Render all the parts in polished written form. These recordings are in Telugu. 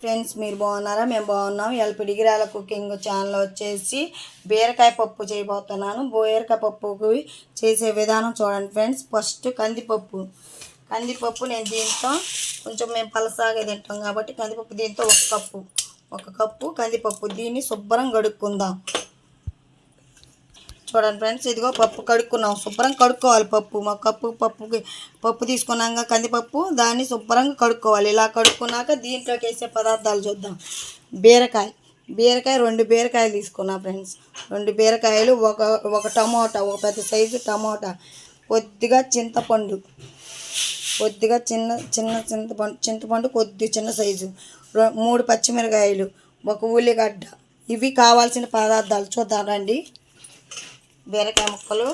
ఫ్రెండ్స్ మీరు బాగున్నారా? మేము బాగున్నాం. ఎల్పిడిగిరాల కుకింగ్ ఛానల్ వచ్చేసి బీరకాయ పప్పు చేయబోతున్నాను. బీరకాయ పప్పుకి చేసే విధానం చూడండి ఫ్రెండ్స్. ఫస్ట్ కందిపప్పు నేను దీంతో కొంచెం మేము పలసాగా తింటాం కాబట్టి కందిపప్పు దీంతో ఒక కప్పు కందిపప్పు. దీన్ని శుభ్రం కడుక్కుందాం. చూడండి ఫ్రెండ్స్, ఇదిగో పప్పు కడుక్కున్నాం. శుభ్రం కడుక్కోవాలి పప్పు. మా పప్పు తీసుకున్నాక కందిపప్పు దాన్ని శుభ్రంగా కడుక్కోవాలి. ఇలా కడుక్కున్నాక దీంట్లోకి వేసే పదార్థాలు చూద్దాం. బీరకాయ 2 బీరకాయలు తీసుకున్నా ఫ్రెండ్స్. 2 బీరకాయలు, ఒక టమోటా, ఒక పెద్ద సైజు టమోటా, కొద్దిగా చింతపండు, చింతపండు కొద్ది చిన్న సైజు, 3 పచ్చిమిరకాయలు, ఒక ఉల్లిగడ్డ. ఇవి కావాల్సిన పదార్థాలు చూద్దాం రండి. బీరకాయ ముక్కలు,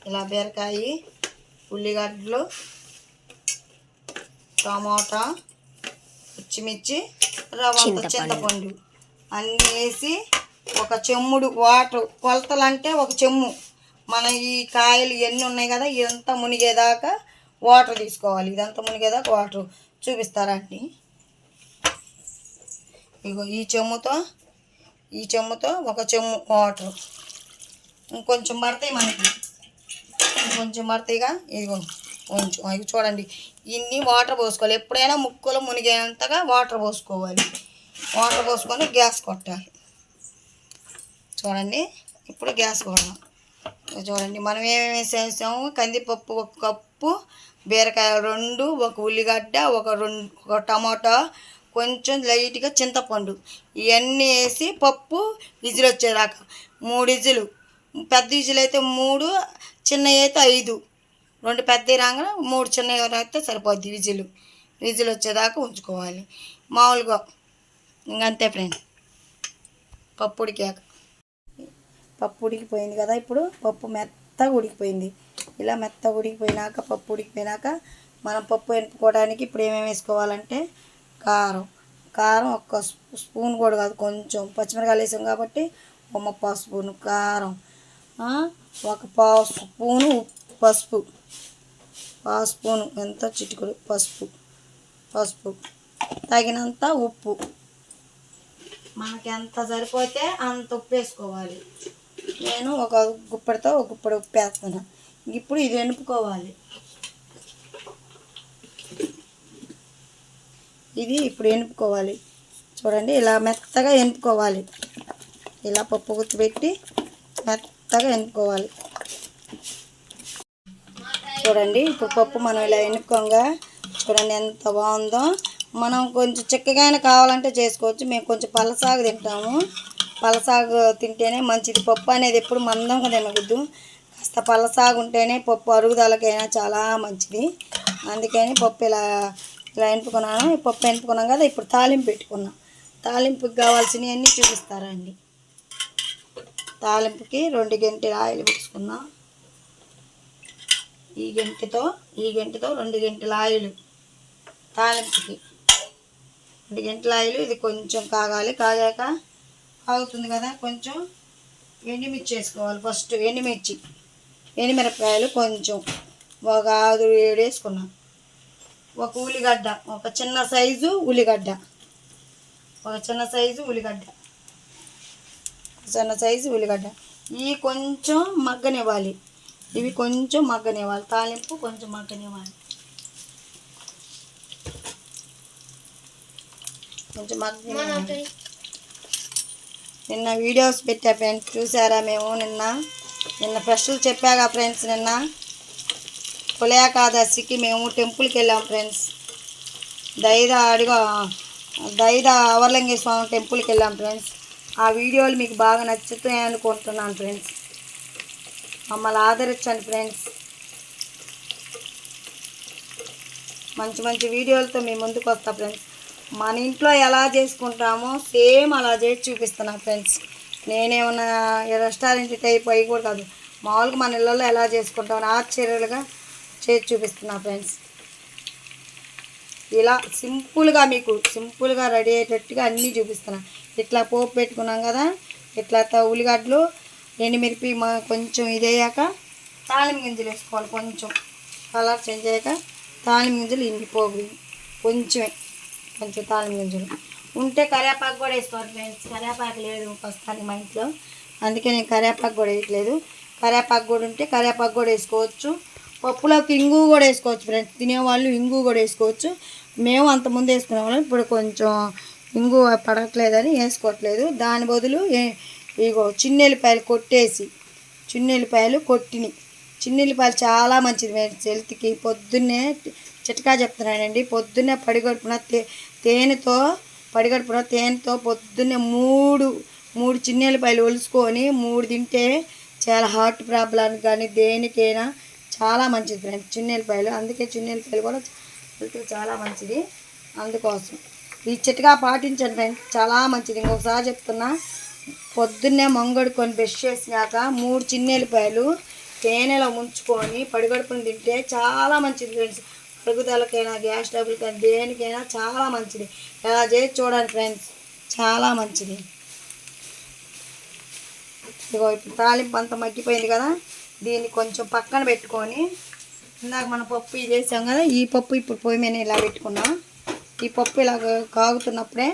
ఇలా బీరకాయ, ఉల్లిగడ్డలు, టమాటా, పచ్చిమిర్చి, రవ్వంత చింతపండు అన్నీ వేసి ఒక చెమ్ముడు వాటర్. కొలతలు అంటే ఒక చెమ్ము. మన ఈ కాయలు ఎన్ని ఉన్నాయి కదా, ఇదంతా మునిగేదాకా వాటర్ తీసుకోవాలి. ఇదంతా మునిగేదాకా వాటర్ చూపిస్తారండి. ఇగో ఈ చెమ్ముతో ఒక చెమ్ము వాటర్. ఇంకొంచెం పడతాయి మనకి, ఇంకొంచెం పడతాయిగా. ఇదిగో కొంచెం అవి చూడండి. ఇన్ని వాటర్ పోసుకోవాలి. ఎప్పుడైనా ముక్కలు మునిగేంతగా వాటర్ పోసుకోవాలి. వాటర్ పోసుకొని గ్యాస్ కొట్టాలి. చూడండి, ఇప్పుడు గ్యాస్ కొడదాం. చూడండి మనం ఏమేమి వేసేసాము. కందిపప్పు 1 కప్పు, బీరకాయ 2, ఒక ఉల్లిగడ్డ, ఒక టమాటా, కొంచెం లైట్గా చింతపండు, ఇవన్నీ వేసి పప్పు విజిల్ వచ్చేదాకా 3 విజిలు. పెద్ద విజిల్ అయితే 3, చిన్నవి అయితే 5. 2 పెద్దవి రాగానే 3 చిన్నవి అయితే సరిపోద్ది. విజిల్ వచ్చేదాకా ఉంచుకోవాలి మామూలుగా. ఇంకంతే ఫ్రెండ్. పప్పు ఉడికిపోయింది కదా. ఇప్పుడు పప్పు మెత్తగా ఉడికిపోయింది. ఇలా మెత్తగా ఉడికిపోయినాక, పప్పు ఉడికిపోయినాక మనం పప్పు ఎనుపుకోవడానికి ఇప్పుడు ఏమేమి వేసుకోవాలంటే కారం 1 స్పూన్ కూడా కాదు, కొంచెం పచ్చిమిరకాయలు వేసాం కాబట్టి 1 స్పూను కారం, 1 స్పూను పసుపు, స్పూను ఎంత చిటికుడు పసుపు, తగినంత ఉప్పు. మనకి ఎంత సరిపోతే అంత ఉప్పు వేసుకోవాలి. నేను ఒక గుప్పెడితో ఒక గుప్పెడు ఉప్పు వేస్తున్నా. ఇప్పుడు ఇది ఎనుపుకోవాలి. ఇప్పుడు ఎనుపుకోవాలి. చూడండి, ఇలా మెత్తగా ఎనుపుకోవాలి. ఇలా పప్పు గుత్తి పెట్టి మెత్తగా ఎనుపుకోవాలి. చూడండి, ఇప్పుడు పప్పు మనం ఇలా ఎనుపుకోగా చూడండి ఎంత బాగుందో. మనం కొంచెం చిక్కగానే కావాలంటే చేసుకోవచ్చు. మేము కొంచెం పలసాగు తింటాము. పలసాగు తింటేనే మంచిది. పప్పు అనేది ఎప్పుడు మందంగా తినకూడదు. కాస్త పలసాగు ఉంటేనే పప్పు అరుగుదలకైనా చాలా మంచిది. అందుకని పప్పు ఇలా ఎనుపుకున్నాను. పప్పు ఎనుపుకున్నాం కదా. ఇప్పుడు తాలింపు పెట్టుకున్నాం. తాలింపుకి కావాల్సినవన్నీ చూపిస్తారండి. తాలింపుకి 2 గంటెల ఆయిల్ వేసుకున్నాం. ఈ గంటెతో 2 గంటెల ఆయిల్ తాలింపుకి. 2 గంటల ఆయిల్. ఇది కొంచెం కాగాక ఆగుతుంది కదా, కొంచెం ఎండుమిర్చి వేసుకోవాలి. ఫస్ట్ ఎండుమిరపకాయలు కొంచెం ఒక 6-7 వేసుకున్నాం. ఒక ఉల్లిగడ్డ, ఒక చిన్న సైజు ఉల్లిగడ్డ, ఇవి కొంచెం మగ్గనివ్వాలి. తాలింపు కొంచెం మగ్గనివ్వాలి. నిన్న వీడియోస్ పెట్టా ఫ్రెండ్స్, చూసారా? మేము నిన్న స్పెషల్ చెప్పాగా ఫ్రెండ్స్. నిన్న తొలి ఏకాదశికి మేము టెంపుల్కి వెళ్ళాం ఫ్రెండ్స్. దైద అవరలింగేశ్వర స్వామి టెంపుల్కి వెళ్ళాం ఫ్రెండ్స్. ఆ వీడియోలు మీకు బాగా నచ్చుతాయి అనుకుంటున్నాను ఫ్రెండ్స్. మమ్మల్ని ఆదరించండి ఫ్రెండ్స్. మంచి వీడియోలతో మీ ముందుకు వస్తా ఫ్రెండ్స్. మన ఇంట్లో ఎలా చేసుకుంటామో సేమ్ అలా చేసి చూపిస్తున్నా ఫ్రెండ్స్. నేనేమన్నా రెస్టారెంట్ టైప్ అవి కూడా కాదు, మామూలుగా మన ఇళ్ళల్లో ఎలా చేసుకుంటామని ఆశ్చర్యాలుగా చేసి చూపిస్తున్నా ఫ్రెండ్స్. ఇలా సింపుల్గా రెడీ అయ్యేటట్టుగా అన్నీ చూపిస్తున్నా. ఇట్లా పోపు పెట్టుకున్నాం కదా. ఇట్లా ఉల్లిగడ్డలు, ఎండుమిరపి కొంచెం ఇదయ్యాక తాలింపు గింజలు వేసుకోవాలి. కొంచెం కలర్ చేంజ్ అయ్యాక తాలింపు గింజలు, పోపు కొంచెమే కొంచెం తాలింపు గింజలు ఉంటే కరివేపాకు కూడా వేసుకోవాలి ఫ్రెండ్స్. కరివేపాకు లేదు ప్రస్తుతానికి మా ఇంట్లో, అందుకే నేను కరివేపాకు కూడా వేయట్లేదు. కరివేపాకు కూడా ఉంటే కరివేపాకు కూడా వేసుకోవచ్చు. పప్పులోకి ఇంగు కూడా వేసుకోవచ్చు ఫ్రెండ్స్. తినేవాళ్ళు ఇంగు కూడా వేసుకోవచ్చు. మేము అంతకుముందు వేసుకునే వాళ్ళం, ఇప్పుడు కొంచెం ఇంగు పడట్లేదని వేసుకోవట్లేదు. దాని బదులు ఇగో చిన్నెల్లిపాయలు కొట్టేసి, చిన్నెల్లిపాయలు కొట్టిని, చిన్నెల్లిపాయలు చాలా మంచిది ఫ్రెండ్స్ హెల్త్కి. పొద్దున్నే చిట్కా చెప్తున్నానండి. పొద్దున్నే తేనెతో పొద్దున్నే మూడు చిన్నెల్లిపాయలు ఒలుసుకొని 3 తింటే చాలా హార్ట్ ప్రాబ్లానికి కానీ దేనికైనా చాలా మంచిది ఫ్రెండ్స్ చిన్నెల్లిపాయలు. అందుకే చిన్నెల్లిపాయలు కూడా హెల్త్కి చాలా మంచిది. అందుకోసం ఈ చిట్కా పాటించండి ఫ్రెండ్స్, చాలా మంచిది. ఇంకొకసారి చెప్తున్నా, పొద్దున్నే మంగడుకొని బ్రష్ చేసినాక 3 చిన్నెల్లిపాయలు తేనెలో ముంచుకొని పడిగడుపుని తింటే చాలా మంచిది ఫ్రెండ్స్. అరుగుదలకైనా గ్యాస్ ట్రబుల్కైనా దేనికైనా చాలా మంచిది. ఎలా చేసి చూడండి ఫ్రెండ్స్, చాలా మంచిది. ఇదిగో ఇప్పుడు తాలింపు అంతా మగ్గిపోయింది కదా, దీన్ని కొంచెం పక్కన పెట్టుకొని, ఇందాక మనం పప్పు ఇది వేసాం కదా, ఈ పప్పు ఇప్పుడు పొయ్యి మీద ఇలా పెట్టుకున్నాం. ఈ పప్పు ఇలా కాగుతున్నప్పుడే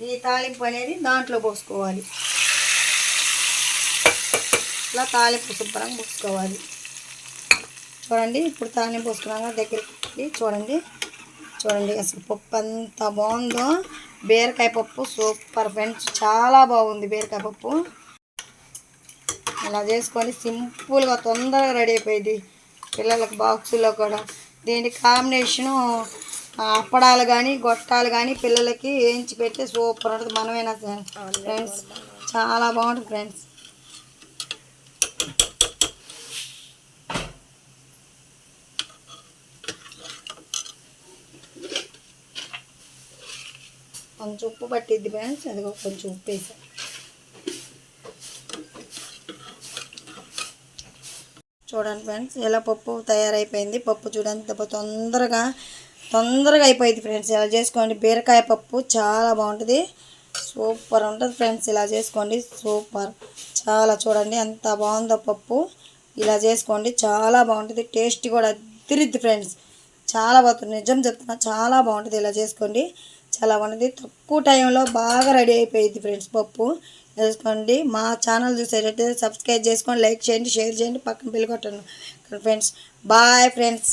ఈ తాలింపు అనేది దాంట్లో పోసుకోవాలి. ఇలా తాలింపు శుభ్రంగా పోసుకోవాలి. చూడండి ఇప్పుడు తాలింపు పోసుకున్నాక దగ్గరికి చూడండి అసలు పప్పు ఎంత బాగుందో. బీరకాయ పప్పు సూపర్ ఫ్రెండ్స్, చాలా బాగుంది బీరకాయ పప్పు. ఇలా చేసుకొని సింపుల్గా తొందరగా రెడీ అయిపోయింది పిల్లలకి బాక్సుల్లో కూడా. దీనికి కాంబినేషను అప్పడాలు కానీ గొట్టాలు కానీ పిల్లలకి వేయించి పెట్టి సూపర్ ఉంటుంది. మనమేనా ఫ్రెండ్స్, చాలా బాగుంటుంది ఫ్రెండ్స్. కొంచెం ఉప్పు పట్టిద్ది ఫ్రెండ్స్, అది కొంచెం ఉప్పు వేసాను. చూడండి ఫ్రెండ్స్ ఎలా పప్పు తయారైపోయింది. పప్పు చూడండి తొందరగా అయిపోయింది ఫ్రెండ్స్. ఇలా చేసుకోండి, బీరకాయ పప్పు చాలా బాగుంటుంది, సూపర్ ఉంటుంది ఫ్రెండ్స్. ఇలా చేసుకోండి సూపర్, చాలా చూడండి ఎంత బాగుందో పప్పు. ఇలా చేసుకోండి చాలా బాగుంటుంది, టేస్ట్ కూడా అదిరిద్ది ఫ్రెండ్స్, చాలా బాగుంటుంది. నిజం చెప్తున్నా, చాలా బాగుంటుంది. ఇలా చేసుకోండి, చాలా బాగుంటుంది. తక్కువ టైంలో బాగా రెడీ అయిపోయింది ఫ్రెండ్స్ పప్పు. చేసుకోండి. మా ఛానల్ చూసేటట్టు సబ్స్క్రైబ్ చేసుకోండి, లైక్ చేయండి, షేర్ చేయండి, పక్కన బెల్ కొట్టండి ఫ్రెండ్స్. Bye friends.